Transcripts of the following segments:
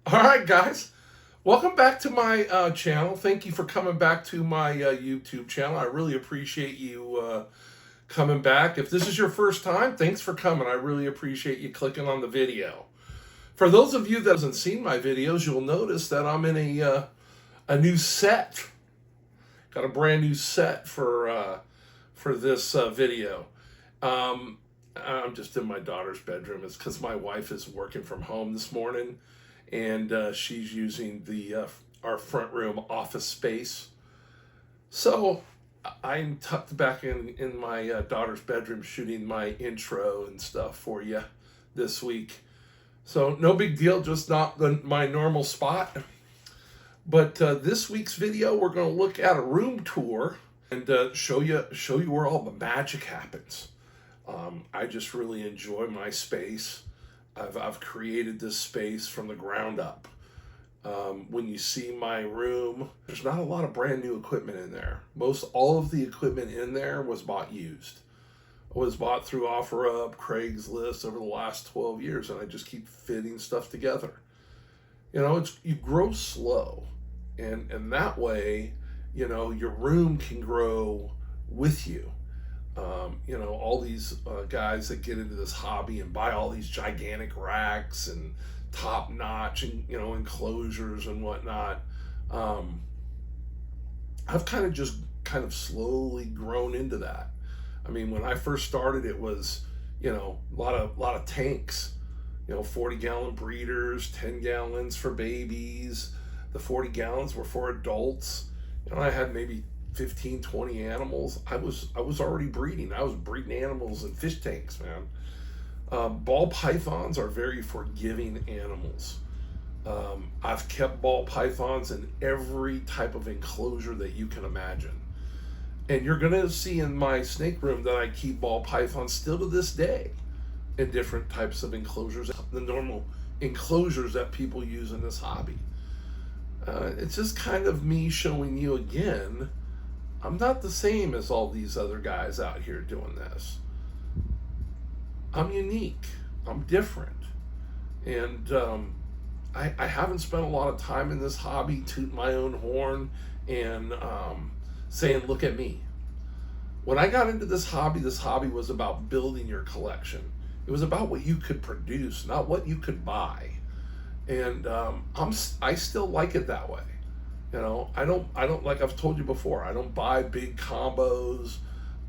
All right, guys. Welcome back to my channel. Thank you for coming back to my YouTube channel. I really appreciate you coming back. If this is your first time, thanks for coming. I really appreciate you clicking on the video. For those of you that haven't seen my videos, you'll notice that I'm in a new set. Got a brand new set for this video. I'm just in my daughter's bedroom. It's because my wife is working from home this morning, and she's using our front room office space. So I'm tucked back in my daughter's bedroom shooting my intro and stuff for you this week. So no big deal, just not my normal spot. But this week's video, we're going to look at a room tour and show you where all the magic happens. I just really enjoy my space. I've created this space from the ground up. When you see my room, there's not a lot of brand new equipment in there. Most all of the equipment in there was bought used. It was bought through OfferUp, Craigslist over the last 12 years, and I just keep fitting stuff together. You know, you grow slow, and that way, you know, your room can grow with you. You know, all these guys that get into this hobby and buy all these gigantic racks and top notch and, you know, enclosures and whatnot. I've kind of slowly grown into that. I mean, when I first started, it was, you know, a lot of tanks, you know, 40-gallon breeders, 10 gallons for babies. The 40 gallons were for adults. You know, I had maybe 15, 20 animals. I was already breeding. I was breeding animals in fish tanks, man. Ball pythons are very forgiving animals. I've kept ball pythons in every type of enclosure that you can imagine. And you're gonna see in my snake room that I keep ball pythons still to this day in different types of enclosures, the normal enclosures that people use in this hobby. It's just kind of me showing you again, I'm not the same as all these other guys out here doing this. I'm unique. I'm different. And I haven't spent a lot of time in this hobby tooting my own horn and saying, look at me. When I got into this hobby was about building your collection. It was about what you could produce, not what you could buy. And I still like it that way. You know, I don't like I've told you before, I don't buy big combos.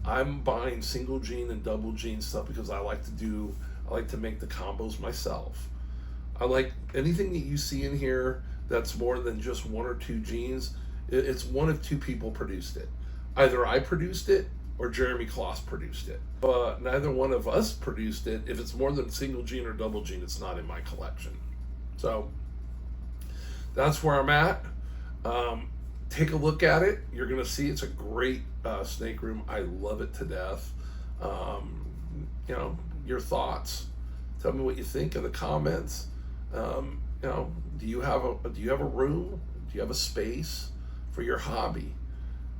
I'm buying single gene and double gene stuff because I like to make the combos myself. I like anything that you see in here that's more than just one or two genes. It's one of two people produced it. Either I produced it or Jeremy Kloss produced it. But neither one of us produced it. If it's more than single gene or double gene, it's not in my collection. So that's where I'm at. Take a look at it. You're going to see it's a great snake room. I love it to death. You know, your thoughts. Tell me what you think in the comments. You know, do you have a room? Do you have a space for your hobby?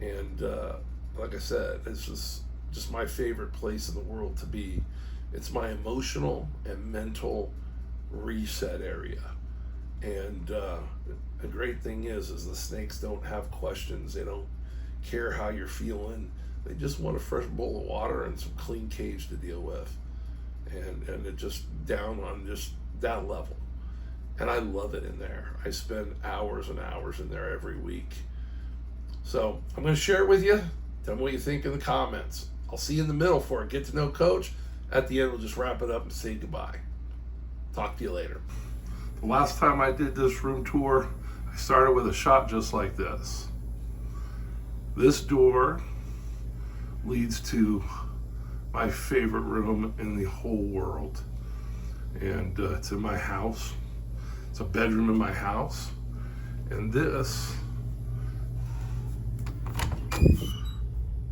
And like I said, it's just my favorite place in the world to be. It's my emotional and mental reset area. And the great thing is the snakes don't have questions. They don't care how you're feeling. They just want a fresh bowl of water and some clean cage to deal with. And it just down on just that level. And I love it in there. I spend hours and hours in there every week. So I'm going to share it with you. Tell me what you think in the comments. I'll see you in the middle for a get to know coach. At the end, we'll just wrap it up and say goodbye. Talk to you later. The last time I did this room tour, I started with a shot just like this. This door leads to my favorite room in the whole world. And it's in my house. It's a bedroom in my house. And this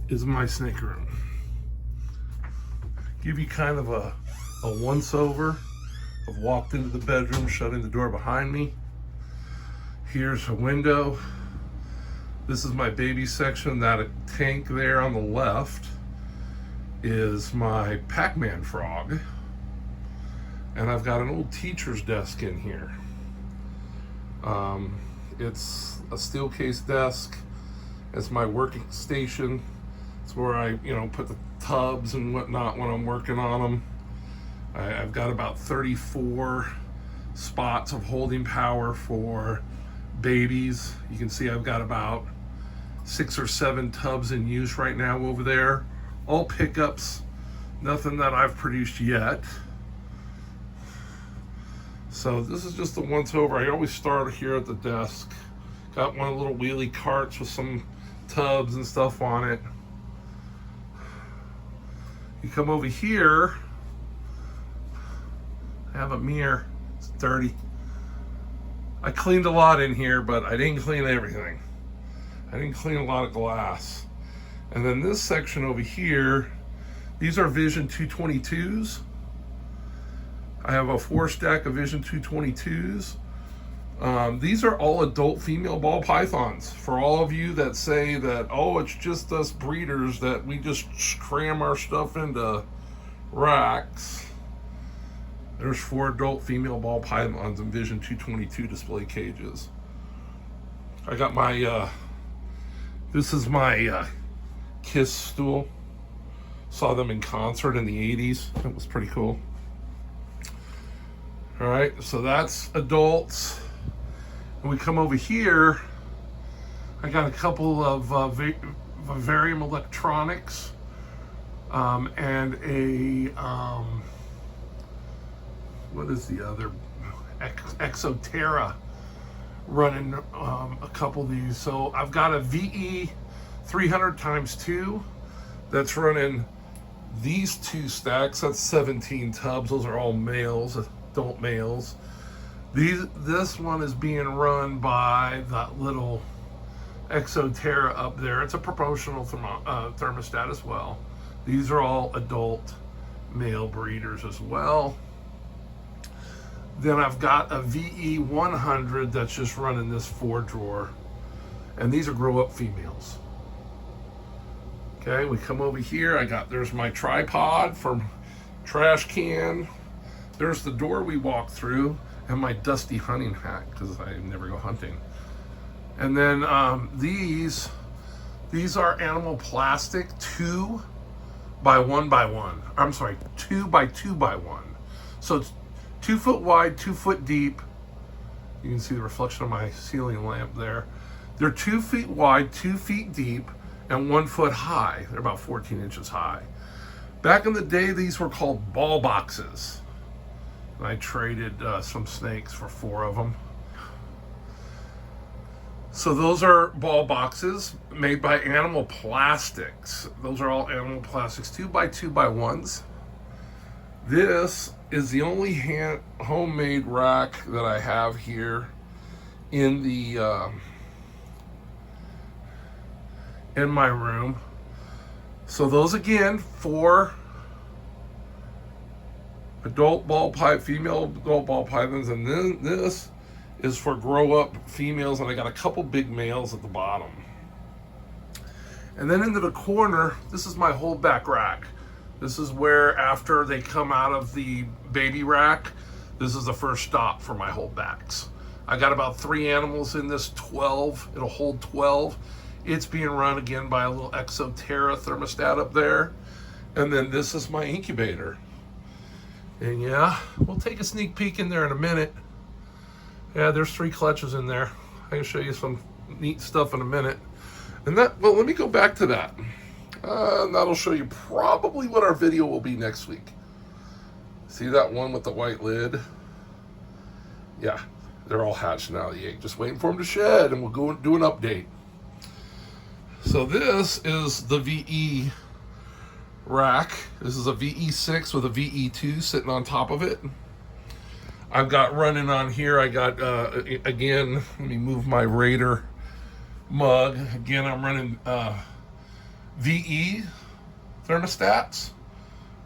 is my snake room. Give you kind of a once over. I've walked into the bedroom, shutting the door behind me. Here's a window. This is my baby section. That tank there on the left is my Pac-Man frog. And I've got an old teacher's desk in here. It's a steel case desk. It's my working station. It's where I, put the tubs and whatnot when I'm working on them. I've got about 34 spots of holding power for babies. You can see I've got about 6 or 7 tubs in use right now over there. All pickups, nothing that I've produced yet. So this is just the once over. I always start here at the desk. Got one of the little wheelie carts with some tubs and stuff on it. You come over here, I have a mirror. It's dirty. I cleaned a lot in here, but I didn't clean everything. I didn't clean a lot of glass. And then this section over here, these are Vision 222s. I have a 4 stack of Vision 222s. These are all adult female ball pythons. For all of you that say that, oh, it's just us breeders that we just cram our stuff into racks. There's 4 adult female ball pythons in Vision 222 display cages. I got my, this is my Kiss stool. Saw them in concert in the 80s. It was pretty cool. All right, so that's adults. And we come over here, I got a couple of Vivarium electronics and a, what is the other? Exoterra running a couple of these. So I've got a VE 300x2 that's running these 2 stacks. That's 17 tubs. Those are all males, adult males. This one is being run by that little Exoterra up there. It's a proportional thermostat as well. These are all adult male breeders as well. Then I've got a VE 100 that's just running this 4 drawer. And these are grow up females. Okay, we come over here. There's my tripod from trash can. There's the door we walk through and my dusty hunting hat because I never go hunting. And then these are animal plastic 2 by 1 by 1. I'm sorry, 2 by 2 by 1. So it's 2 foot wide, 2 foot deep. You can see the reflection of my ceiling lamp there. They're 2 feet wide, 2 feet deep, and 1 foot high. They're about 14 inches high. Back in the day, these were called ball boxes. And I traded some snakes for 4 of them. So those are ball boxes made by Animal Plastics. Those are all Animal Plastics 2 by 2 by 1s. This is the only homemade rack that I have here in the in my room. So those again, 4 adult ball female adult ball pythons, and then this is for grow up females, and I got a couple big males at the bottom. And then into the corner, this is my holdback rack. This is where after they come out of the baby rack, this is the first stop for my holdbacks. I got about 3 animals in this 12. It'll hold 12. It's being run again by a little Exoterra thermostat up there. And then this is my incubator. And yeah, we'll take a sneak peek in there in a minute. Yeah, there's 3 clutches in there. I can show you some neat stuff in a minute. And that, well, let me go back to that. That'll show you probably what our video will be next week. See that one with the white lid? Yeah, they're all hatching out of the egg. Just waiting for them to shed, and we'll go and do an update. So this is the VE rack. This is a VE6 with a VE2 sitting on top of it. I've got running on here, I got, again, let me move my Raider mug. Again, I'm running VE thermostats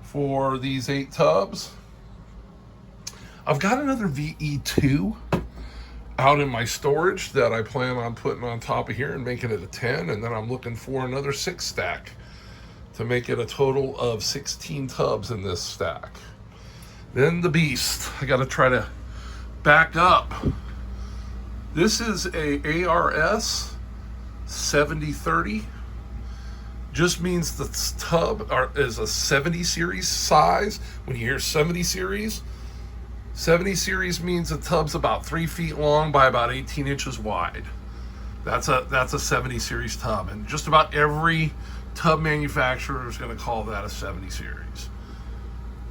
for these 8 tubs. I've got another VE2 out in my storage that I plan on putting on top of here and making it a 10, and then I'm looking for another 6 stack to make it a total of 16 tubs in this stack. Then the beast. I got to try to back up This is a ARS 7030. Just means the tub is a 70 series size. When you hear 70 series means the tub's about 3 feet long by about 18 inches wide. That's a 70 series tub, and just about every tub manufacturer is going to call that a 70 series.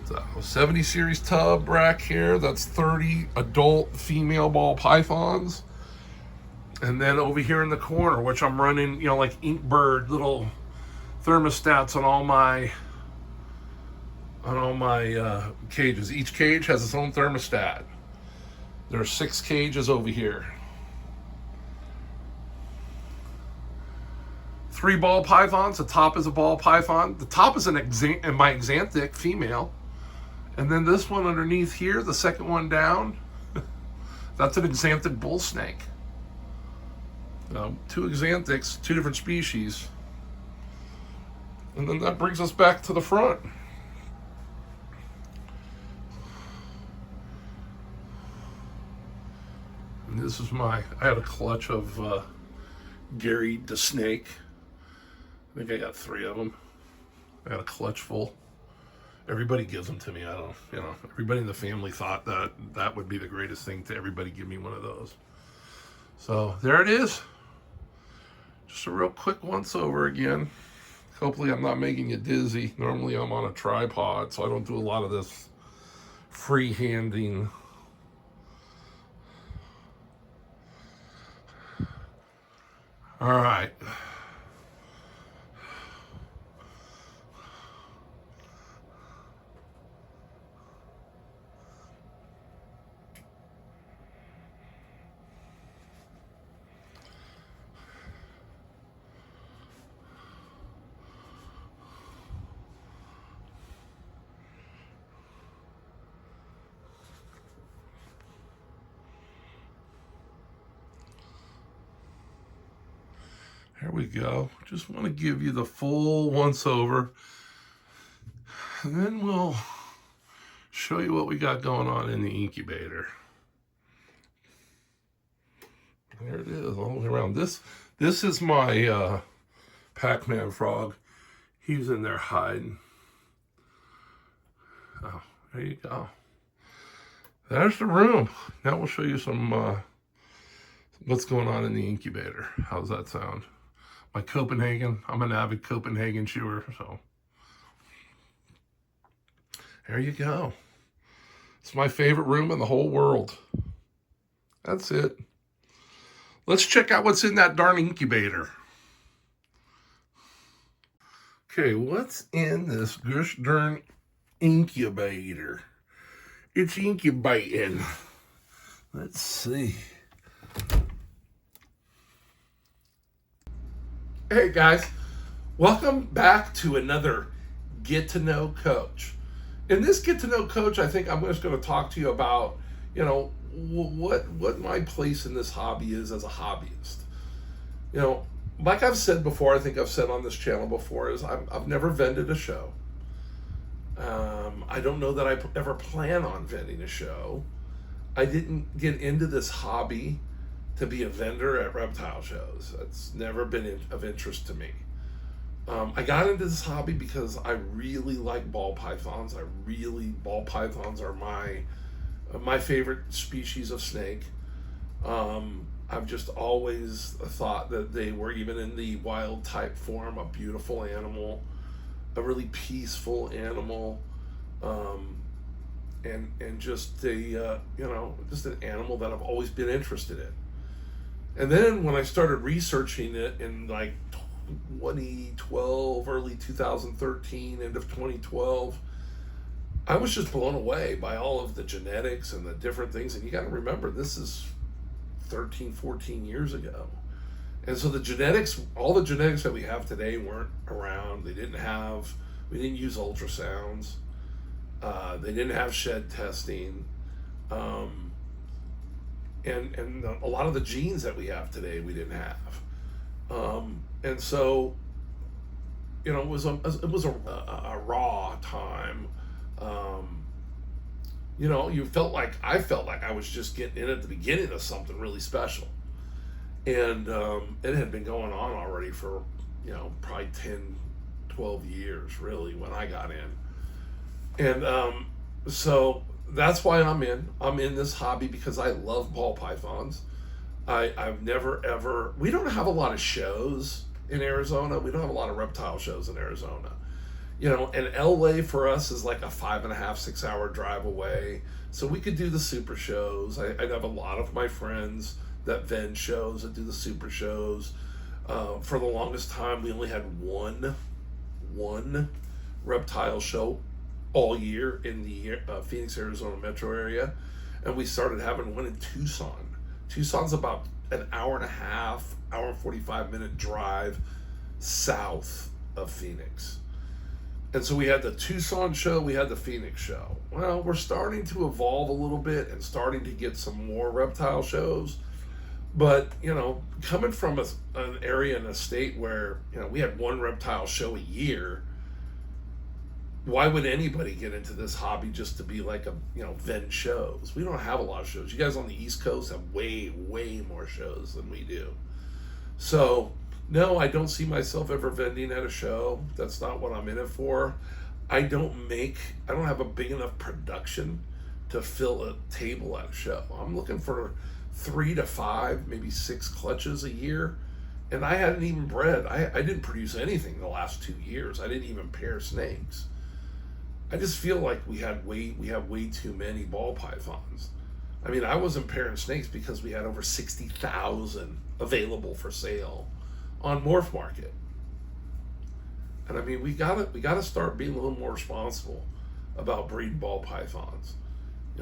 So 70 series tub rack here. That's 30 adult female ball pythons. And then over here in the corner, which I'm running, like Inkbird little thermostats on all my cages. Each cage has its own thermostat. There are 6 cages over here. 3 ball pythons. The top is a ball python. The top is my Axanthic female. And then this one underneath here, the second one down, that's an Axanthic bull snake. 2 Axanthics, 2 different species. And then that brings us back to the front. And this is I had a clutch of Gary the Snake. I think I got 3 of them. I had a clutch full. Everybody gives them to me. I don't, everybody in the family thought that would be the greatest thing to everybody give me one of those. So there it is. Just a real quick once over again. Hopefully I'm not making you dizzy. Normally I'm on a tripod, so I don't do a lot of this free-handing. All right. There we go. Just want to give you the full once over. And then we'll show you what we got going on in the incubator. There it is, all the way around. This is my Pac-Man frog. He's in there hiding. Oh, there you go. There's the room. Now we'll show you some what's going on in the incubator. How's that sound? My Copenhagen. I'm an avid Copenhagen chewer, so there you go. It's my favorite room in the whole world. That's it. Let's check out what's in that darn incubator. Okay, what's in this gosh darn incubator? It's incubating. Let's see. Hey guys, welcome back to another Get to Know Coach. In this Get to Know Coach, I think I'm just going to talk to you about, what my place in this hobby is as a hobbyist. Like I've said before, I think I've said on this channel before, is I've never vended a show. I don't know that I ever plan on vending a show. I didn't get into this hobby to be a vendor at reptile shows. That's never been of interest to me. I got into this hobby because I really like ball pythons. Ball pythons are my favorite species of snake. I've just always thought that they were, even in the wild type form, a beautiful animal, a really peaceful animal, and just just an animal that I've always been interested in. And then when I started researching it in like 2012, early 2013, end of 2012, I was just blown away by all of the genetics and the different things. And you got to remember, this is 13, 14 years ago. And so the genetics, all the genetics that we have today weren't around. We didn't use ultrasounds. They didn't have shed testing. And a lot of the genes that we have today, we didn't have. And so, it was a raw time. you felt like I felt like I was just getting in at the beginning of something really special. And it had been going on already for, probably 10, 12 years, really, when I got in. And so that's why I'm in. I'm in this hobby because I love ball pythons. I've never ever, we don't have a lot of shows in Arizona. We don't have a lot of reptile shows in Arizona. And LA for us is like a 5.5, 6 hour drive away. So we could do the super shows. I have a lot of my friends that vend shows, that do the super shows. For the longest time, we only had one reptile show all year in the Phoenix, Arizona metro area. And we started having one in Tucson. Tucson's about an hour and a half, hour and 45-minute drive south of Phoenix. And so we had the Tucson show, we had the Phoenix show. Well, we're starting to evolve a little bit and starting to get some more reptile shows. But, coming from an area in a state where, we had one reptile show a year, why would anybody get into this hobby just to be like vend shows? We don't have a lot of shows. You guys on the East Coast have way, way more shows than we do. So, no, I don't see myself ever vending at a show. That's not what I'm in it for. I don't have a big enough production to fill a table at a show. I'm looking for 3 to 5, maybe 6 clutches a year. And I hadn't even bred. I didn't produce anything the last 2 years. I didn't even pair snakes. I just feel like we have way too many ball pythons. I mean, I wasn't pairing snakes because we had over 60,000 available for sale on Morph Market. And I mean, we gotta start being a little more responsible about breeding ball pythons.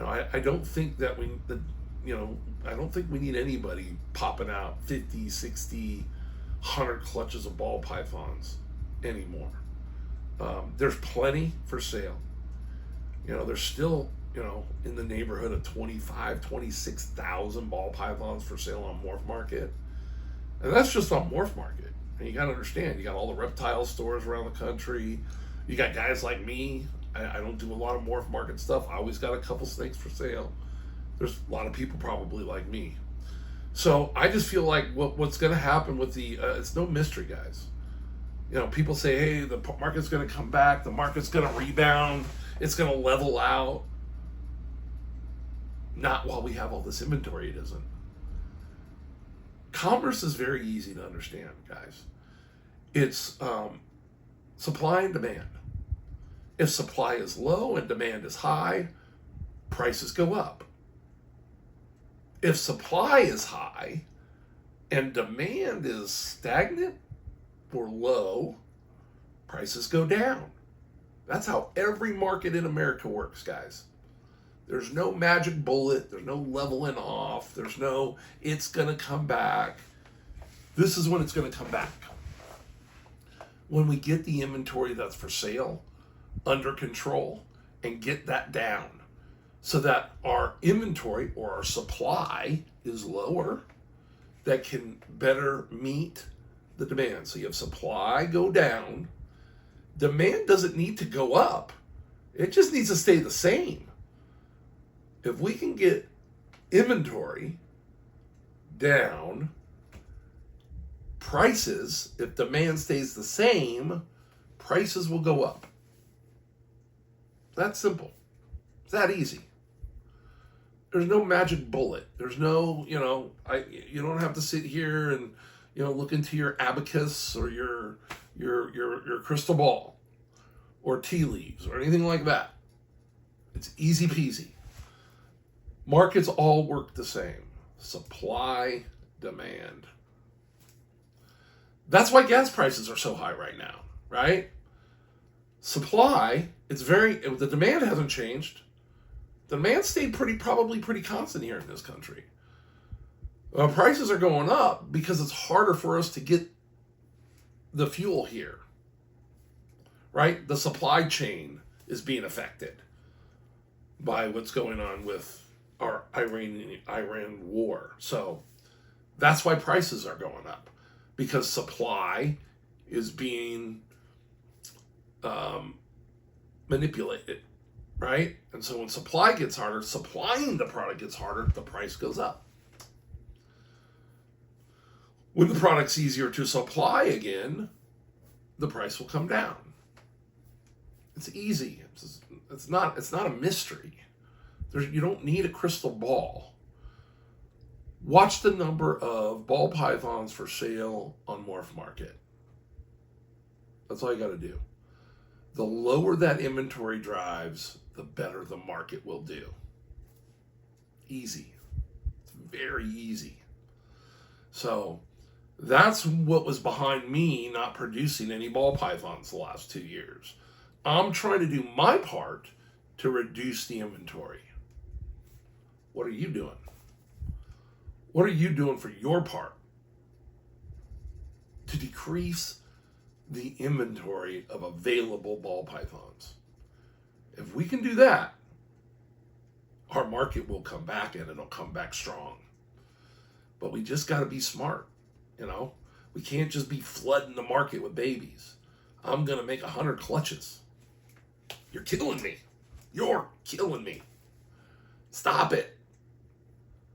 I don't think that I don't think we need anybody popping out 50, 60, 100 clutches of ball pythons anymore. There's plenty for sale. There's still, in the neighborhood of 25, 26,000 ball pythons for sale on Morph Market. And that's just on Morph Market. And you got to understand, you got all the reptile stores around the country. You got guys like me. I don't do a lot of Morph Market stuff. I always got a couple snakes for sale. There's a lot of people probably like me. So I just feel like what's going to happen with it's no mystery, guys. People say, hey, the market's going to come back. The market's going to rebound. It's going to level out. Not while we have all this inventory, it isn't. Commerce is very easy to understand, guys. It's supply and demand. If supply is low and demand is high, prices go up. If supply is high and demand is stagnant or low, prices go down. That's how every market in America works, guys. There's no magic bullet. There's no leveling off. There's no, it's going to come back. This is when it's going to come back. When we get the inventory that's for sale under control and get that down so that our inventory or our supply is lower, that can better meet the demand. So you have supply go down. Demand doesn't need to go up. It just needs to stay the same. If we can get inventory down, prices, if demand stays the same, prices will go up. That's simple. It's that easy. There's no magic bullet. There's no, you don't have to sit here and, look into your abacus or your crystal ball or tea leaves or anything like that. It's easy peasy. Markets all work the same. Supply, demand. That's why gas prices are so high right now, right? Supply, the demand hasn't changed. The demand stayed probably pretty constant here in this country. Prices are going up because it's harder for us to get the fuel here, right? The supply chain is being affected by what's going on with our Iran war. So that's why prices are going up, because supply is being manipulated right? And so when supply gets harder, supplying the product gets harder, the price goes up. When the product's easier to supply again, the price will come down. It's easy. It's not a mystery. You don't need a crystal ball. Watch the number of ball pythons for sale on Morph Market. That's all you got to do. The lower that inventory drives, the better the market will do. Easy. It's very easy. So that's what was behind me not producing any ball pythons the last 2 years. I'm trying to do my part to reduce the inventory. What are you doing? What are you doing for your part to decrease the inventory of available ball pythons? If we can do that, our market will come back, and it'll come back strong. But we just got to be smart, you know? We can't just be flooding the market with babies. I'm going to make 100 clutches. You're killing me. You're killing me. Stop it.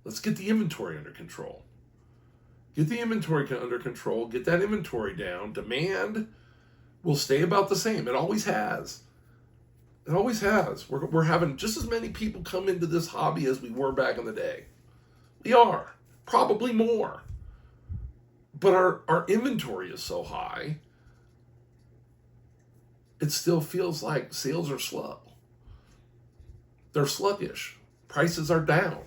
Let's get the inventory under control. Get the inventory under control. Get that inventory down. Demand will stay about the same. It always has. It always has. We're having just as many people come into this hobby as we were back in the day. We are. Probably more. But our inventory is so high, it still feels like sales are slow. They're sluggish. Prices are down.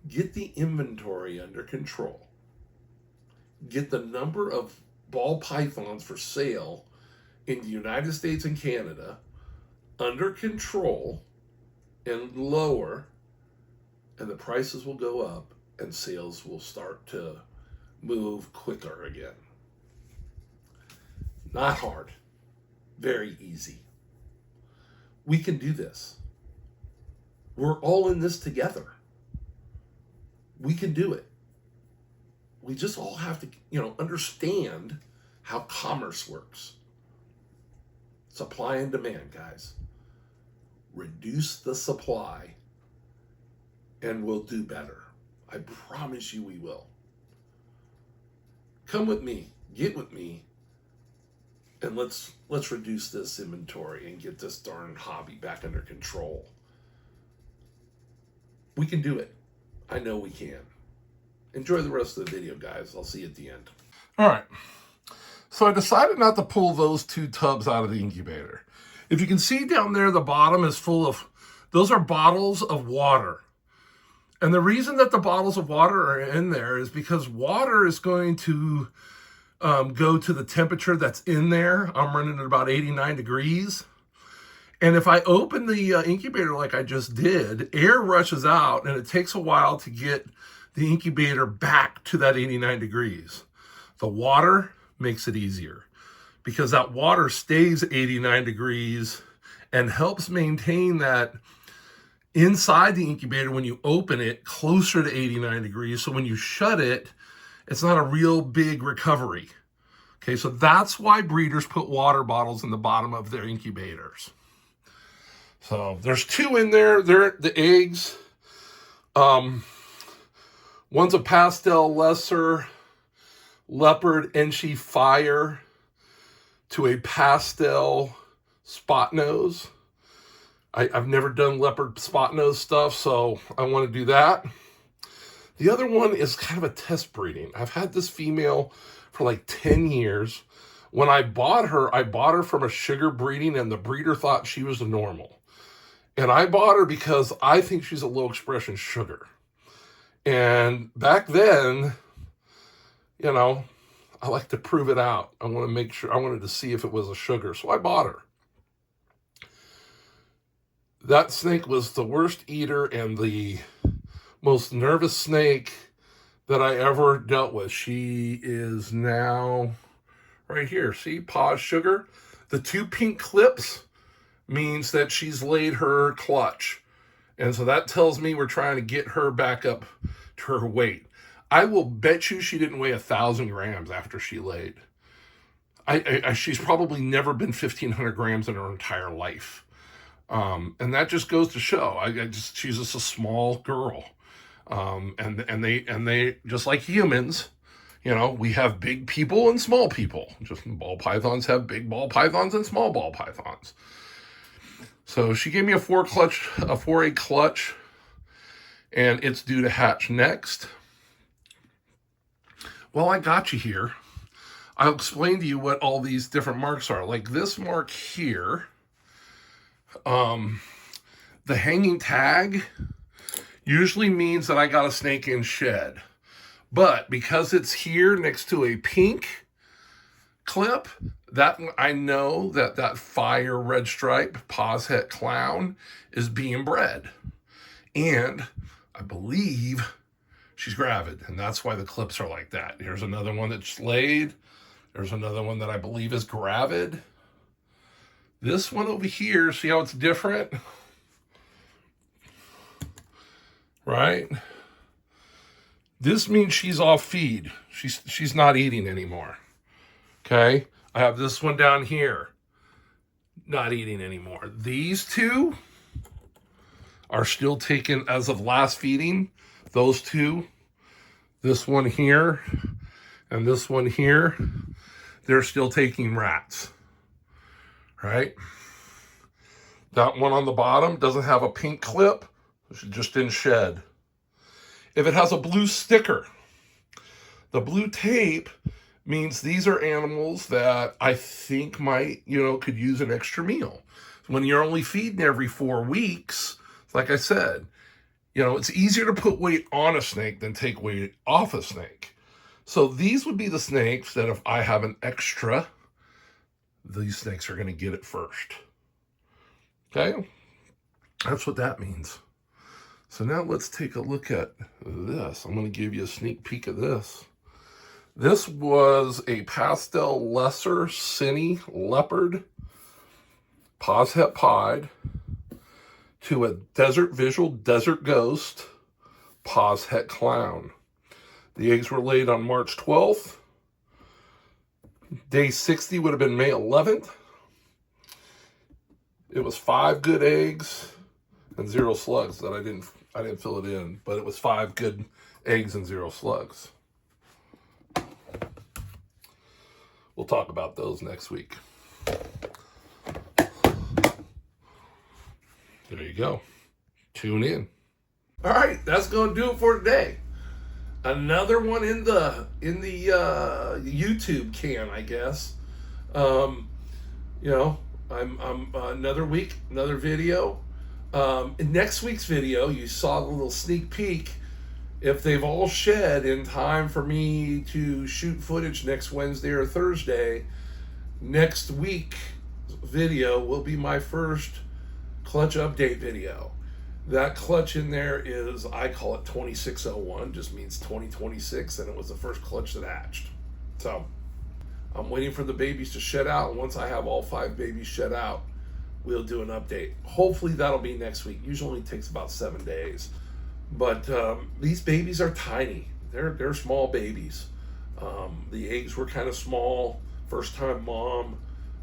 Get the inventory under control. Get the number of ball pythons for sale in the United States and Canada under control and lower, and the prices will go up and sales will start to move quicker again. Not hard. Very easy. We can do this. We're all in this together. We can do it. We just all have to, understand how commerce works. Supply and demand, guys. Reduce the supply and we'll do better. I promise you we will. Come with me, get with me, and let's reduce this inventory and get this darn hobby back under control. We can do it. I know we can. Enjoy the rest of the video, guys. I'll see you at the end. All right. So I decided not to pull those 2 tubs out of the incubator. If you can see down there, the bottom is full of, those are bottles of water. And the reason that the bottles of water are in there is because water is going to go to the temperature that's in there. I'm running at about 89 degrees. And if I open the incubator like I just did, air rushes out and it takes a while to get the incubator back to that 89 degrees. The water makes it easier because that water stays 89 degrees and helps maintain that inside the incubator when you open it closer to 89 degrees. So when you shut it, it's not a real big recovery. Okay, so that's why breeders put water bottles in the bottom of their incubators. So there's 2 in there. They're the eggs. One's a pastel lesser leopard Enchi fire to a pastel spot nose. I've never done leopard spot nose stuff, so I want to do that. The other one is kind of a test breeding. I've had this female for like 10 years. When I bought her from a sugar breeding, and the breeder thought she was a normal. And I bought her because I think she's a low expression sugar. And back then, I like to prove it out. I want to make sure, I wanted to see if it was a sugar. So I bought her. That snake was the worst eater and the most nervous snake that I ever dealt with. She is now right here. See, pause sugar. The 2 pink clips means that she's laid her clutch. And so that tells me we're trying to get her back up to her weight. I will bet you she didn't weigh 1,000 grams after she laid. she's probably never been 1,500 grams in her entire life. And that just goes to show, she's just a small girl. And they just like humans, you know, we have big people and small people. Just ball pythons have big ball pythons and small ball pythons. So she gave me a 4-egg clutch, and it's due to hatch next. Well, I got you here. I'll explain to you what all these different marks are. Like this mark here, the hanging tag usually means that I got a snake in shed. But because it's here next to a pink clip, that I know that fire red stripe paws het clown is being bred. And I believe she's gravid, and that's why the clips are like that. Here's another one that's laid. There's another one that I believe is gravid. This one over here, see how it's different? Right? This means she's off feed. She's not eating anymore. Okay? I have this one down here. Not eating anymore. These two are still taken as of last feeding. Those two, this one here and this one here, they're still taking rats. Right? That one on the bottom doesn't have a pink clip. She's just in shed. If it has a blue sticker, the blue tape means these are animals that I think might, could use an extra meal. When you're only feeding every 4 weeks, like I said, it's easier to put weight on a snake than take weight off a snake. So these would be the snakes that if I have an extra, these snakes are going to get it first. Okay? That's what that means. So now let's take a look at this. I'm going to give you a sneak peek of this. This was a pastel lesser cine leopard paws het pied to a desert visual desert ghost paws het clown. The eggs were laid on March 12th. Day 60 would have been May 11th. It was 5 good eggs and 0 slugs that I didn't fill it in, but it was 5 good eggs and 0 slugs. We'll talk about those next week. There you go. Tune in. All right, that's going to do it for today. Another one in the YouTube can, I guess. I'm another week, another video. In next week's video, you saw the little sneak peek. If they've all shed in time for me to shoot footage next Wednesday or Thursday, next week's video will be my first clutch update video. That clutch in there is, I call it 2601, just means 2026, and it was the first clutch that hatched. So I'm waiting for the babies to shed out, and once I have all 5 babies shed out, we'll do an update. Hopefully that'll be next week. Usually it takes about 7 days. But these babies are tiny. They're small babies. The eggs were kind of small, first time mom.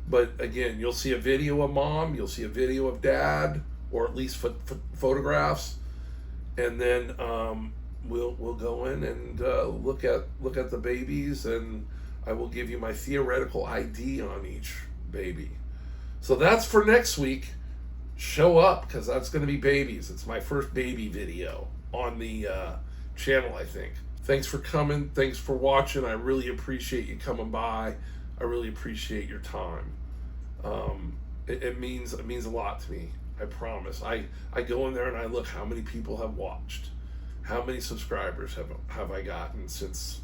But again, you'll see a video of mom, you'll see a video of dad, or at least photographs, and then we'll go in and look at the babies, and I will give you my theoretical ID on each baby. So that's for next week. Show up, because that's going to be babies. It's my first baby video on the channel, I think. Thanks for coming. Thanks for watching. I really appreciate you coming by. I really appreciate your time. It means a lot to me. I promise. I go in there and I look how many people have watched, how many subscribers have I gotten since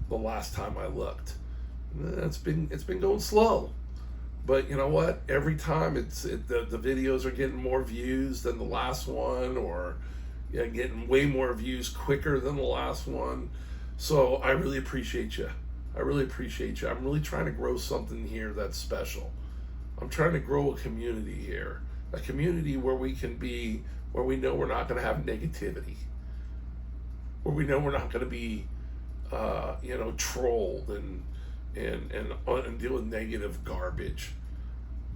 the last time I looked. It's been going slow, but you know what? Every time the videos are getting more views than the last one, or getting way more views quicker than the last one. So I really appreciate you. I really appreciate you. I'm really trying to grow something here that's special. I'm trying to grow a community here. A community where we know we're not going to have negativity, where we know we're not going to be, trolled and deal with negative garbage.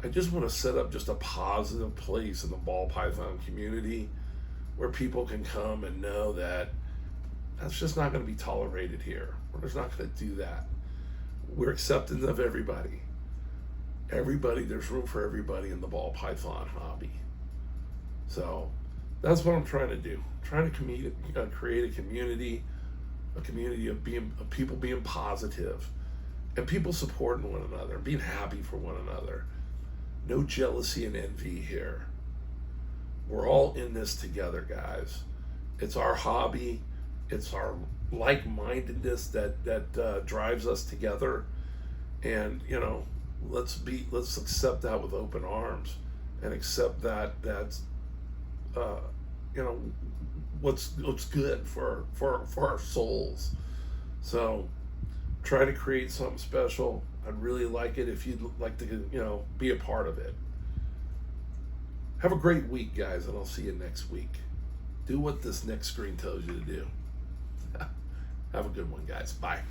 I just want to set up just a positive place in the ball python community where people can come and know that that's just not going to be tolerated here. We're just not going to do that. We're accepting of everybody. There's room for everybody in the ball python hobby. So that's what I'm trying to do. I'm trying to create a community of people being positive and people supporting one another, being happy for one another. No jealousy and envy here. We're all in this together, guys. It's our hobby. It's our like-mindedness that drives us together. And let's accept that with open arms and accept that's what's good for our souls. So try to create something special. I'd really like it if you'd like to be a part of it. Have a great week, guys, and I'll see you next week. Do what this next screen tells you to do. Have a good one, guys. Bye.